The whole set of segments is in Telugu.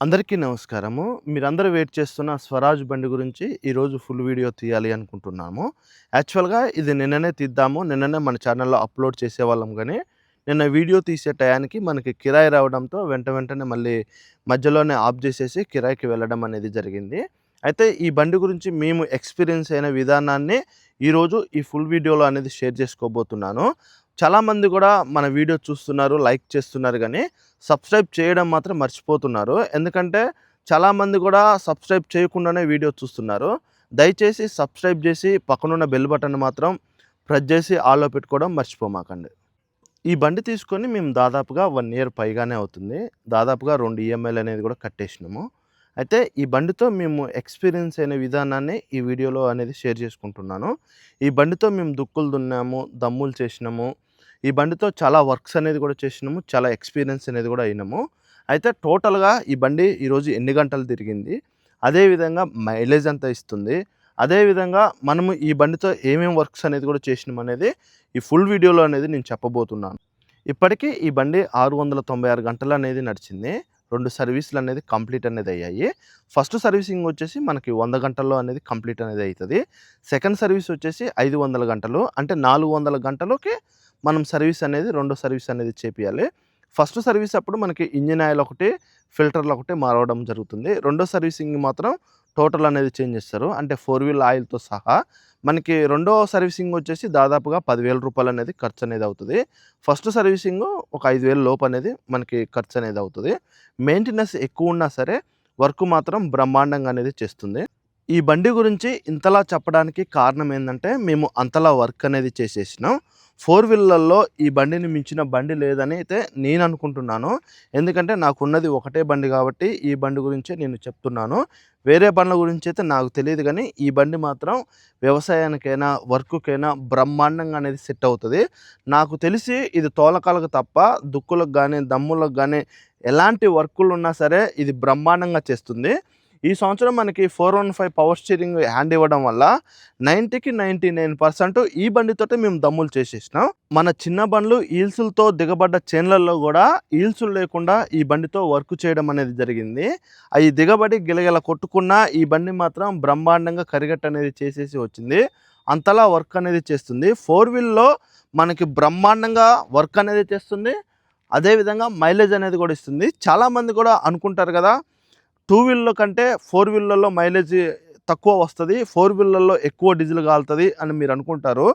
అందరికీ నమస్కారము. మీరందరూ వెయిట్ చేస్తున్న స్వరాజ్ బండి గురించి ఈరోజు ఫుల్ వీడియో తీయాలి అనుకుంటున్నాము. యాక్చువల్‌గా ఇది నిన్ననే తీద్దాము. నిన్ననే మన ఛానెల్‌లో అప్‌లోడ్ చేసేవాళ్ళం గానీ, నిన్న వీడియో తీసే టయానికి మనకి కిరాయి రావడంతో వెంటనే మళ్ళీ మధ్యలోనే ఆఫ్ జేసేసి కిరాయికి వెళ్ళడం అనేది జరిగింది. అయితే ఈ బండి గురించి మేము ఎక్స్‌పీరియన్స్ అయిన విధానాన్ని ఈరోజు ఈ ఫుల్ వీడియోలో అనేది షేర్ చేసుకోబోతున్నాను. చాలామంది గూడా మన వీడియో చూస్తున్నారు, లైక్ చేస్తున్నారు గానీ సబ్స్క్రైబ్ చేయడం మాత్రం మర్చిపోతున్నారు. ఎందుకంటే చాలామంది కూడా సబ్స్క్రైబ్ చేయకుండానే వీడియో చూస్తున్నారు. దయచేసి సబ్స్క్రైబ్ చేసి పక్కనున్న బెల్ బటన్ మాత్రం ప్రెస్ చేసి ఆల్‌లో పెట్టుకోవడం మర్చిపోమాకండి. ఈ బండి తీసుకొని మేము దాదాపుగా 1 ఇయర్ పైగానే అవుతుంది. దాదాపుగా 2 ఈఎంఐలు అనేది కూడా కట్టేసినాము. అయితే ఈ బండితో మేము ఎక్స్‌పీరియన్స్ అయిన విధానాన్ని ఈ వీడియోలో అనేది షేర్ చేసుకుంటున్నాను. ఈ బండితో మేము దుక్కులు దున్నాము, దమ్ములు చేసినాము. ఈ బండితో చాలా వర్క్స్ అనేది కూడా చేసినాము. చాలా ఎక్స్‌పీరియన్స్ అనేది కూడా అయినాము. అయితే టోటల్‌గా ఈ బండి ఈరోజు ఎన్ని గంటలు తిరిగింది, అదేవిధంగా మైలేజ్ ఎంత ఇస్తుంది, అదేవిధంగా మనము ఈ బండితో ఏమేమి వర్క్స్ అనేది కూడా చేసినామనేది ఈ ఫుల్ వీడియోలో అనేది నేను చెప్పబోతున్నాను. ఇప్పటికీ ఈ బండి 696 గంటలు అనేది నడిచింది. 2 సర్వీసులు అనేది కంప్లీట్ అనేది అయ్యాయి. ఫస్ట్ సర్వీసింగ్ వచ్చేసి మనకి 100 గంటల్లో అనేది కంప్లీట్ అనేది అవుతుంది. సెకండ్ సర్వీస్ వచ్చేసి 500 గంటలు, అంటే 400 గంటలకి మనం సర్వీస్ అనేది రెండో సర్వీస్ అనేది చేపియాలి. ఫస్ట్ సర్వీస్ అప్పుడు మనకి ఇంజిన్ ఆయిల్ ఒకటి, ఫిల్టర్లు ఒకటి మారవడం జరుగుతుంది. రెండో సర్వీసింగ్ మాత్రం టోటల్ అనేది చేంజ్ చేస్తారు, అంటే 4 వీల్ ఆయిల్తో సహా. మనకి రెండో సర్వీసింగ్ వచ్చేసి దాదాపుగా 10,000 రూపాయలు అనేది ఖర్చు అనేది అవుతుంది. ఫస్ట్ సర్వీసింగ్ ఒక 5,000 లోపు అనేది మనకి ఖర్చు అనేది అవుతుంది. మెయింటెనెన్స్ ఎక్కువ ఉన్నా సరే వర్క్ మాత్రం బ్రహ్మాండంగా అనేది చేస్తుంది. ఈ బండి గురించి ఇంతలా చెప్పడానికి కారణం ఏందంటే, మేము అంతలా వర్క్ అనేది చేసేసినాం. 4 వీలర్‌లో ఈ బండిని మించిన బండి లేదని అయితే నేను అనుకుంటున్నాను. ఎందుకంటే నాకున్నది ఒకటే బండి కాబట్టి ఈ బండి గురించే నేను చెప్తున్నాను. వేరే బండ్ల గురించి అయితే నాకు తెలీదు గానీ, ఈ బండి మాత్రం వ్యవసాయానికైనా, వర్క్‌కైనా బ్రహ్మాండంగా అనేది సెట్ అవుతది. నాకు తెలిసి ఇది తోలకాలకు తప్ప దుక్కులకు గానీ, దమ్ములకు గానీ ఎలాంటి వర్కులున్నా సరే ఇది బ్రహ్మాండంగా చేస్తుంది. ఈ సంవత్సరం మనకి 415 పవర్ స్టీరింగ్ హ్యాండ్ ఇవ్వడం వల్ల 90కి 99% ఈ బండితోటే మేము దమ్ములు చేసేసినాం. మన చిన్న బండ్లు ఈల్సులతో దిగబడ్డ చేన్లలో కూడా ఈల్సులు లేకుండా ఈ బండితో వర్క్ చేయడం అనేది జరిగింది. అవి దిగబడి గిలగిల కొట్టుకున్నా ఈ బండి మాత్రం బ్రహ్మాండంగా కరిగట్టు అనేది చేసేసి వచ్చింది. అంతలా వర్క్ అనేది చేస్తుంది. 4 వీల్‌లో మనకి బ్రహ్మాండంగా వర్క్ అనేది చేస్తుంది. అదేవిధంగా మైలేజ్ అనేది కూడా ఇస్తుంది. చాలామంది కూడా అనుకుంటారు కదా, 2 వీల్‌లో కంటే 4 వీల్‌లలో మైలేజ్ తక్కువ వస్తది, 4 వీల్‌లలో ఎక్కువ డీజిల్ కాలుతది అని మీరు అనుకుంటారు.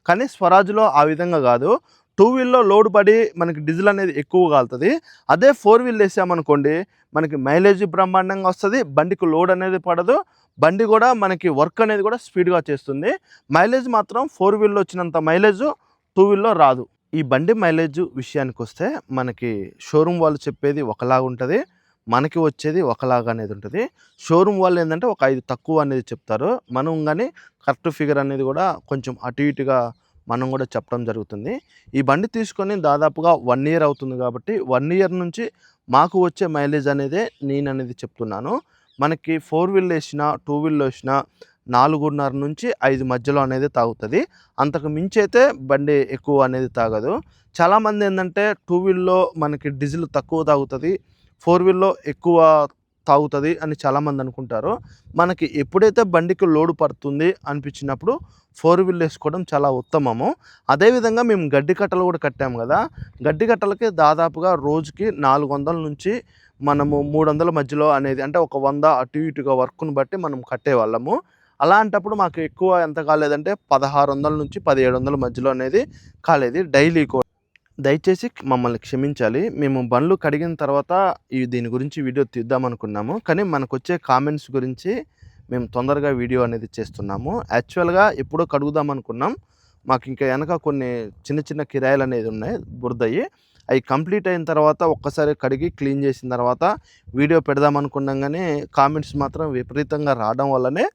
కానీ స్వరాజ్‌లో ఆ విధంగా కాదు. 2 వీల్‌లో లోడ్ పడి మనకి డీజిల్ అనేది ఎక్కువ కాలుతది. అదే 4 వీల్ వేసామనుకోండి, మనకి మైలేజ్ బ్రహ్మాండంగా వస్తది. బండికి లోడ్ అనేది పడదు. బండి కూడా మనకి వర్క్ అనేది కూడా స్పీడ్‌గా చేస్తుంది. మైలేజ్ మాత్రం 4 వీల్‌లో వచ్చినంత మైలేజ్ 2 వీల్‌లో రాదు. ఈ బండి మైలేజ్ విషయానికొస్తే మనకి షోరూమ్ వాళ్ళు చెప్పేది ఒకలాగా ఉంటది, మనకి వచ్చేది ఒకలాగా అనేది ఉంటుంది. షోరూమ్ వాళ్ళు ఏంటంటే ఒక 5 తక్కువ అనేది చెప్తారు. మనం కానీ కరెక్ట్ ఫిగర్ అనేది కూడా కొంచెం అటు ఇటుగా మనం కూడా చెప్పడం జరుగుతుంది. ఈ బండి తీసుకొని దాదాపుగా 1 ఇయర్ అవుతుంది కాబట్టి 1 ఇయర్ నుంచి మాకు వచ్చే మైలేజ్ అనేదే నేననేది చెప్తున్నాను. మనకి 4 వీల్ వేసినా, 2 వీల్‌లో వేసినా 4.5 నుంచి 5 మధ్యలో అనేది తాగుతుంది. అంతకు మించి అయితే బండి ఎక్కువ అనేది తాగదు. చాలామంది ఏంటంటే 2 వీల్‌లో మనకి డీజిల్ తక్కువ తాగుతుంది, 4 వీల్‌లో ఎక్కువ తాగుతుంది అని చాలామంది అనుకుంటారు. మనకి ఎప్పుడైతే బండికి లోడ్ పడుతుంది అనిపించినప్పుడు 4 వీల్ వేసుకోవడం చాలా ఉత్తమము. అదేవిధంగా మేము గడ్డి కట్టలు కూడా కట్టాము కదా, గడ్డి కట్టలకి దాదాపుగా రోజుకి 400 నుంచి మనము 300 మధ్యలో అనేది, అంటే ఒక 100 అటు ఇటుగా వర్క్ను బట్టి మనం కట్టేవాళ్ళము. అలాంటప్పుడు మాకు ఎక్కువ ఎంత కాలేదంటే 1600 నుంచి 1700 మధ్యలో అనేది కాలేది డైలీ కూడా. దయచేసి మమ్మల్ని క్షమించాలి. మేము బండ్లు కడిగిన తర్వాత దీని గురించి వీడియో తీద్దామనుకున్నాము. కానీ మనకొచ్చే కామెంట్స్ గురించి మేము తొందరగా వీడియో అనేది చేస్తున్నాము. యాక్చువల్‌గా ఎప్పుడో కడుగుదామనుకున్నాం. మాకు ఇంకా వెనక కొన్ని చిన్న చిన్న కిరాయిలు అనేది ఉన్నాయి బురదయి. అవి కంప్లీట్ అయిన తర్వాత ఒక్కసారి కడిగి క్లీన్ చేసిన తర్వాత వీడియో పెడదామనుకున్నాం గానీ, కామెంట్స్ మాత్రం విపరీతంగా రావడం వల్లనే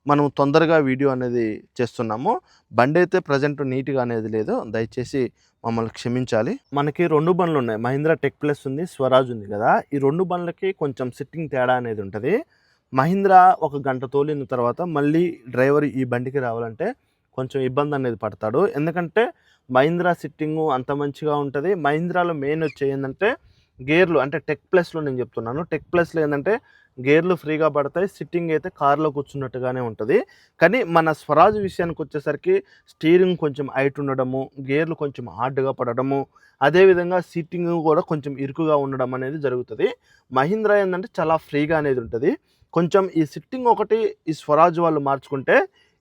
మనం తొందరగా వీడియో అనేది చేస్తున్నాము. బండైతే ప్రెజెంట్ నీట్‌గా అనేది లేదు. దయచేసి మమ్మల్ని క్షమించాలి. మనకి 2 బండ్లున్నాయి. మహీంద్రా టెక్ ప్లస్ ఉంది, స్వరాజ్ ఉంది కదా. ఈ 2 బండ్లకి కొంచెం సిట్టింగ్ తేడా అనేది ఉంటది. మహీంద్రా ఒక గంట తోలిన తర్వాత మళ్ళీ డ్రైవర్ ఈ బండికి రావాలంటే కొంచెం ఇబ్బంది అనేది పడతాడు. ఎందుకంటే మహీంద్రా సిట్టింగు అంత మంచిగా ఉంటది. మహీంద్రాలో మెయిన్ వచ్చి ఏందంటే గేర్లు అంటే టెక్ ప్లస్‌లో నేను చెప్తున్నాను. టెక్ ప్లస్‌లో ఏందంటే గేర్లు ఫ్రీగా పడతాయి. సిట్టింగ్ అయితే కార్‌లో కూర్చున్నట్టుగానే ఉంటది. కానీ మన స్వరాజ్ విషయానికొచ్చేసరికి స్టీరింగ్ కొంచెం హైట్ ఉండడము, గేర్లు కొంచెం హార్డ్‌గా పడడము, అదేవిధంగా సీటింగ్ కూడా కొంచెం ఇరుకుగా ఉండడం అనేది జరుగుతది. మహీంద్రా ఏందంటే చాలా ఫ్రీగా అనేది ఉంటది. కొంచెం ఈ సిట్టింగ్ ఒకటి ఈ స్వరాజ్ వాళ్ళు మార్చుకుంటే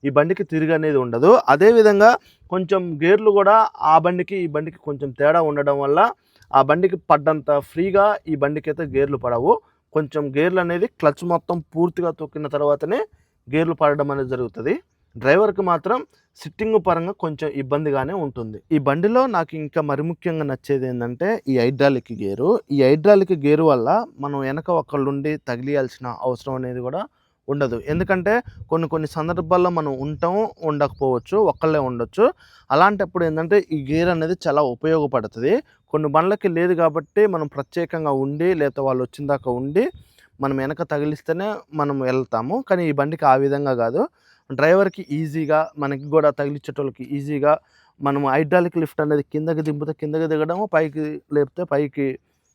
ఈ బండికి తిరుగనేది ఉండదు. అదేవిధంగా కొంచెం గేర్లు గూడా ఆ బండికి, ఈ బండికి కొంచెం తేడా ఉండడం వల్ల ఆ బండికి పడ్డంత ఫ్రీగా ఈ బండికైతే గేర్లు పడవు. కొంచెం గేర్లనేది క్లచ్ మొత్తం పూర్తిగా తొక్కిన తర్వాతనే గేర్లు పడడం అనేది జరుగుతది. డ్రైవర్‌కి మాత్రం సిట్టింగ్ పరంగా కొంచెం ఇబ్బందిగానే ఉంటుంది. ఈ బండిలో నాకు ఇంకా మరి ముఖ్యంగా నచ్చేదేందంటే ఈ హైడ్రాలిక్ గేరు. ఈ హైడ్రాలిక్ గేరు వల్ల మనం వెనక ఒకళ్ళుండి తగిలియాల్సిన అవసరం అనేది గూడా ఉండదు. ఎందుకంటే కొన్ని సందర్భాల్లో మనం ఉంటాం, ఉండకపోవచ్చు. ఒక్కళ్ళే ఉండొచ్చు. అలాంటప్పుడు ఏందంటే ఈ గేర్ అనేది చాలా ఉపయోగపడతది. కొన్ని బండ్లకి లేదు కాబట్టి మనం ప్రత్యేకంగా ఉండి లేకపోతే వాళ్ళొచ్చిన దాకా ఉండి మనం వెనక తగిలిస్తేనే మనం వెళ్తాము. కానీ ఈ బండికి ఆ విధంగా గాదు. డ్రైవర్‌కి ఈజీగా మనకి గూడా తగిలిచ్చేటోళ్ళకి ఈజీగా మనం హైడ్రాలిక్ లిఫ్ట్ అనేది కిందకి దింపితే కిందకి దిగడము, పైకి లేపితే పైకి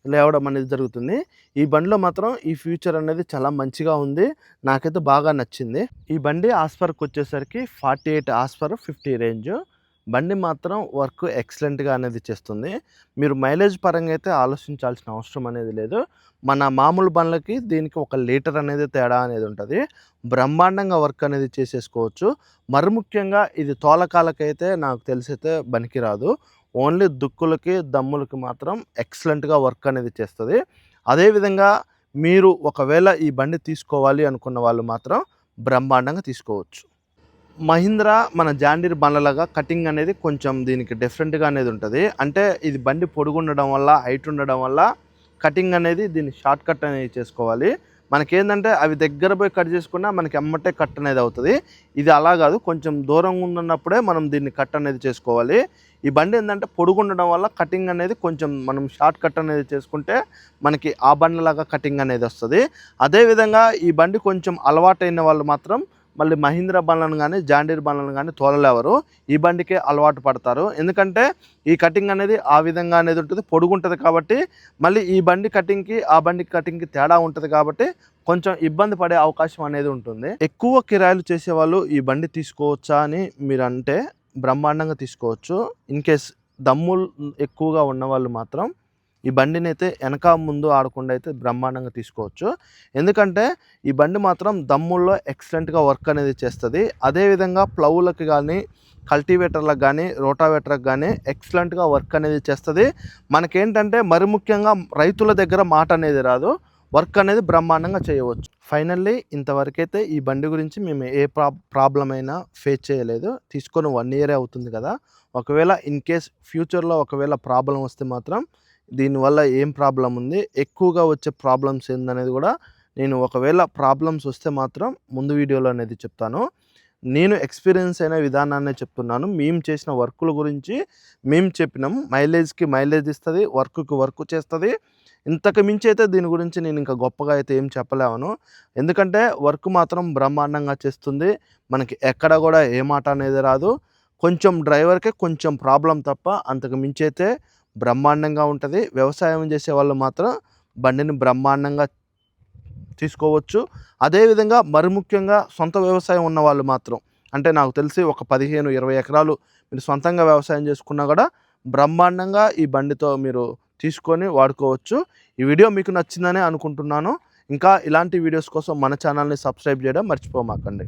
లేవడం అనేది జరుగుతుంది. ఈ బండిలో మాత్రం ఈ ఫీచర్ అనేది చాలా మంచిగా ఉంది. నాకైతే బాగా నచ్చింది. ఈ బండి హార్స్ పవర్‌కొచ్చేసరికి 48 హార్స్ పవర్ 50 రేంజ్. బండి మాత్రం వర్క్ ఎక్సలెంట్‌గా అనేది చేస్తుంది. మీరు మైలేజ్ పరంగా అయితే ఆలోచించాల్సిన అవసరం అనేది లేదు. మన మామూలు బండ్లకి దీనికి 1 లీటర్ అనేది తేడా అనేది ఉంటది. బ్రహ్మాండంగా వర్క్ అనేది చేసేసుకోవచ్చు. మరి ముఖ్యంగా ఇది తోలకాలకైతే నాకు తెలిసైతే పనికిరాదు. ఓన్లీ దుక్కులకి, దమ్ములకి మాత్రం ఎక్సలెంట్‌గా వర్క్ అనేది చేస్తది. అదేవిధంగా మీరు ఒకవేళ ఈ బండి తీసుకోవాలి అనుకున్న వాళ్ళు మాత్రం బ్రహ్మాండంగా తీసుకోవచ్చు. మహీంద్రా మన జాండీర్ బండ్లలాగా కటింగ్ అనేది కొంచెం దీనికి డిఫరెంట్‌గా అనేది ఉంటది. అంటే ఇది బండి పొడుగుండడం వల్ల, హైట్ ఉండడం వల్ల కటింగ్ అనేది దీన్ని షార్ట్ కట్ అనేది చేసుకోవాలి. మనకేందంటే అవి దగ్గర పోయి కట్ చేసుకున్నా మనకి ఎమ్మటే కట్ అనేది అవుతది. ఇది అలా కాదు. కొంచెం దూరంగా ఉన్నప్పుడే మనం దీన్ని కట్ అనేది చేసుకోవాలి. ఈ బండి ఏందంటే పొడుగుండడం వల్ల కటింగ్ అనేది కొంచెం మనం షార్ట్ కట్ అనేది చేసుకుంటే మనకి ఆ బండ్లలాగా కటింగ్ అనేది వస్తది. అదేవిధంగా ఈ బండి కొంచెం అలవాటైన వాళ్ళు మాత్రం మళ్ళీ మహీంద్రా బండ్లను గానీ, జాండీర్ బండ్లను గానీ తోలలేవరు. ఈ బండికే అలవాటు పడతారు. ఎందుకంటే ఈ కటింగ్ అనేది ఆ విధంగా అనేది ఉంటది. పొడుగుంటది కాబట్టి మళ్ళీ ఈ బండి కటింగ్‌కి, ఆ బండి కటింగ్‌కి తేడా ఉంటది కాబట్టి కొంచెం ఇబ్బంది పడే అవకాశం అనేది ఉంటుంది. ఎక్కువ కిరాయిలు చేసేవాళ్ళు ఈ బండి తీసుకోవచ్చా అని మీరంటే బ్రహ్మాండంగా తీసుకోవచ్చు. ఇన్‌కేస్ దమ్ములు ఎక్కువగా ఉన్నవాళ్ళు మాత్రం ఈ బండినైతే వెనక ముందు ఆడకుండా అయితే బ్రహ్మాండంగా తీసుకోవచ్చు. ఎందుకంటే ఈ బండి మాత్రం దమ్ముల్లో ఎక్సలెంట్‌గా వర్క్ అనేది చేస్తది. అదేవిధంగా ప్లౌలకి గానీ, కల్టివేటర్‌లకు గానీ, రోటావేటర్‌కి గానీ ఎక్సలెంట్‌గా వర్క్ అనేది చేస్తది. మనకేంటంటే మరి ముఖ్యంగా రైతుల దగ్గర మాట అనేది రాదు. వర్క్ అనేది బ్రహ్మాండంగా చేయవచ్చు. ఫైనల్లీ ఇంతవరకైతే ఈ బండి గురించి మేము ఏ ప్రాబ్లమ్ అయినా ఫేస్ చేయలేదు. తీసుకొని 1 ఇయరే అవుతుంది కదా! ఒకవేళ ఇన్‌కేస్ ఫ్యూచర్‌లో ఒకవేళ ప్రాబ్లమ్ వస్తే మాత్రం దీనివల్ల ఏం ప్రాబ్లమ్ ఉంది, ఎక్కువగా వచ్చే ప్రాబ్లమ్స్ ఏందనేది కూడా నేను ఒకవేళ ప్రాబ్లమ్స్ వస్తే మాత్రం ముందు వీడియోలో అనేది చెప్తాను. నేను ఎక్స్‌పీరియన్స్ అయిన విధానాన్నే చెప్తున్నాను. మేము చేసిన వర్కుల గురించి మేము చెప్పినాం. మైలేజ్‌కి మైలేజ్ ఇస్తది. వర్క్‌కి వర్క్ చేస్తది. ఇంతకు మించి అయితే దీని గురించి నేను ఇంకా గొప్పగా అయితే ఏం చెప్పలేను. ఎందుకంటే వర్క్ మాత్రం బ్రహ్మాండంగా చేస్తుంది. మనకి ఎక్కడ కూడా ఏ మాట అనేది రాదు. కొంచెం డ్రైవర్‌కే కొంచెం ప్రాబ్లమ్ తప్ప అంతకు మించి అయితే బ్రహ్మాండంగా ఉంటది. వ్యవసాయం చేసేవాళ్ళు మాత్రం బండిని బ్రహ్మాండంగా తీసుకోవచ్చు. అదేవిధంగా మరి ముఖ్యంగా సొంత వ్యవసాయం ఉన్నవాళ్ళు మాత్రం అంటే నాకు తెలిసి ఒక 15, 20 ఎకరాలు మీరు సొంతంగా వ్యవసాయం చేసుకున్నా కూడా బ్రహ్మాండంగా ఈ బండితో మీరు తీసుకొని వాడుకోవచ్చు. ఈ వీడియో మీకు నచ్చిందనే అనుకుంటున్నాను. ఇంకా ఇలాంటి వీడియోస్ కోసం మన ఛానల్‌ని సబ్స్క్రైబ్ చేయడం మర్చిపోమాకండి.